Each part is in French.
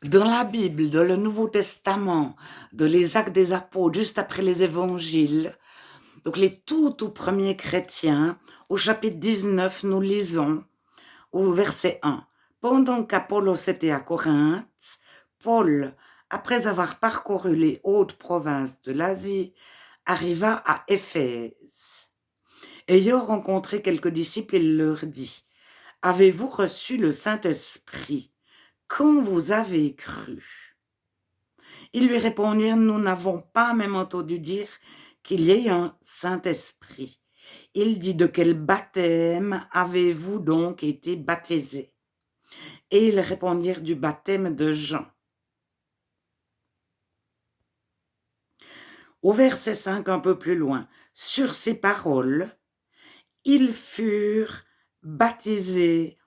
Dans la Bible, dans le Nouveau Testament, dans les Actes des Apôtres, juste après les Évangiles, donc les tout premiers chrétiens, au chapitre 19, nous lisons au verset 1. Pendant qu'Apollos était à Corinthe, Paul, après avoir parcouru les hautes provinces de l'Asie, arriva à Éphèse. Ayant rencontré quelques disciples, il leur dit, « Avez-vous reçu le Saint-Esprit quand vous avez cru ?» Ils lui répondirent, « Nous n'avons pas même entendu dire qu'il y ait un Saint-Esprit. » Il dit, « De quel baptême avez-vous donc été baptisés ?» Et ils répondirent, « Du baptême de Jean. » Au verset 5, un peu plus loin, sur ces paroles, ils furent baptisés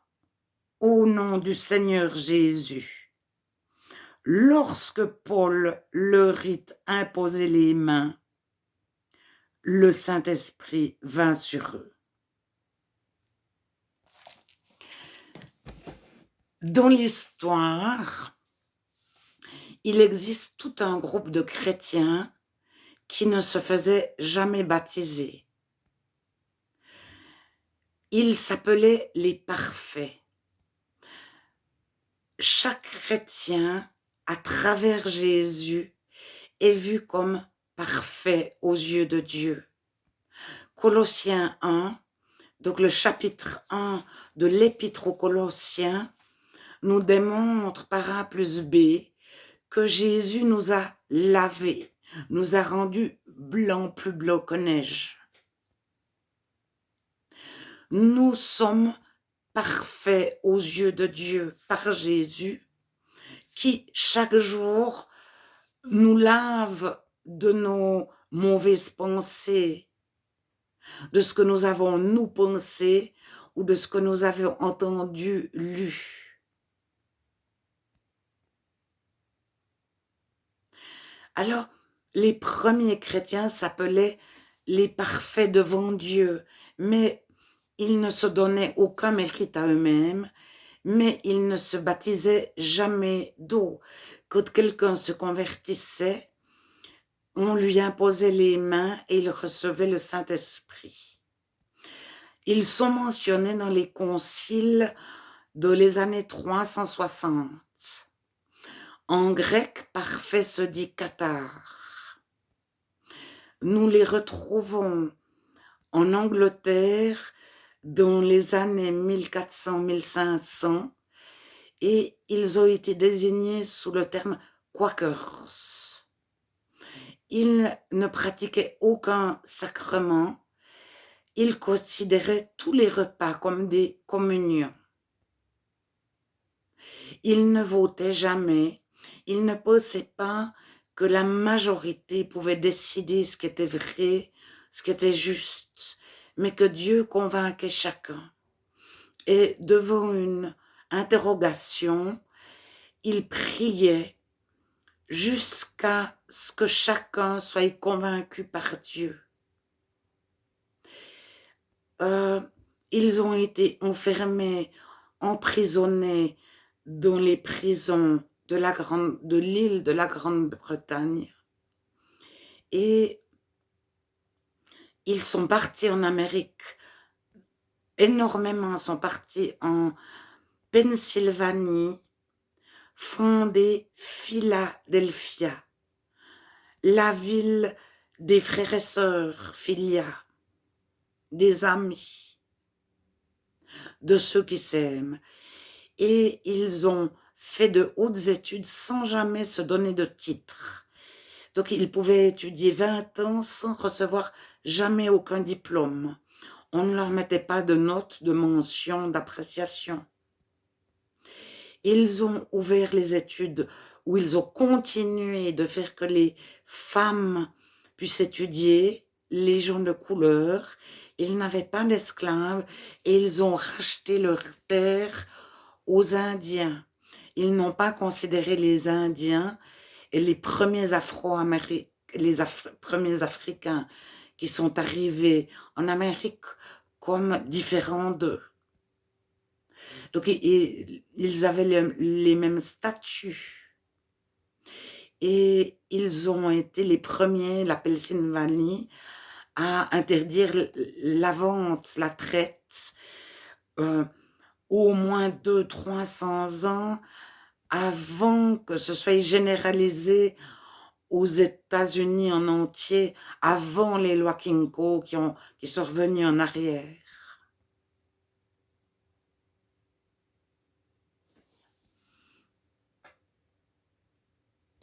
au nom du Seigneur Jésus. Lorsque Paul leur eut imposé les mains, le Saint-Esprit vint sur eux. Dans l'histoire, il existe tout un groupe de chrétiens qui ne se faisaient jamais baptiser. Ils s'appelaient les parfaits. Chaque chrétien, à travers Jésus, est vu comme parfait aux yeux de Dieu. Colossiens 1, donc le chapitre 1 de l'Épître aux Colossiens, nous démontre par A plus B que Jésus nous a lavés, nous a rendus blancs, plus blancs que neige. Nous sommes parfaits aux yeux de Dieu par Jésus, qui chaque jour nous lave de nos mauvaises pensées, de ce que nous avons nous pensé ou de ce que nous avons entendu, lu. Alors, les premiers chrétiens s'appelaient les parfaits devant Dieu, mais ils ne se donnaient aucun mérite à eux-mêmes, mais ils ne se baptisaient jamais d'eau. Quand quelqu'un se convertissait, on lui imposait les mains et il recevait le Saint-Esprit. Ils sont mentionnés dans les conciles de les années 360. En grec, parfait se dit katar. Nous les retrouvons en Angleterre dans les années 1400-1500 et ils ont été désignés sous le terme Quakers. Ils ne pratiquaient aucun sacrement, ils considéraient tous les repas comme des communions. Ils ne votaient jamais, ils ne pensaient pas que la majorité pouvait décider ce qui était vrai, ce qui était juste, mais que Dieu convainquait chacun. Et devant une interrogation, ils priaient jusqu'à ce que chacun soit convaincu par Dieu. Ils ont été enfermés, emprisonnés dans les prisons de l'île de la Grande-Bretagne. Et ils sont partis en Amérique, énormément sont partis en Pennsylvanie, fonder Philadelphia, la ville des frères et sœurs, Philia, des amis, de ceux qui s'aiment. Et ils ont fait de hautes études sans jamais se donner de titre. Donc ils pouvaient étudier 20 ans sans recevoir jamais aucun diplôme. On ne leur mettait pas de notes, de mention, d'appréciation. Ils ont ouvert les études où ils ont continué de faire que les femmes puissent étudier, les gens de couleur. Ils n'avaient pas d'esclaves et ils ont racheté leurs terres aux Indiens. Ils n'ont pas considéré les Indiens et les premiers Afro-Américains, premiers Africains qui sont arrivés en Amérique comme différents d'eux. Donc, ils avaient les mêmes statuts. et ils ont été les premiers, la Pennsylvanie, à interdire la vente, la traite, euh, au moins 200 à 300 ans avant que ce soit généralisé aux États-Unis en entier, avant les lois Kinko qui sont revenus en arrière.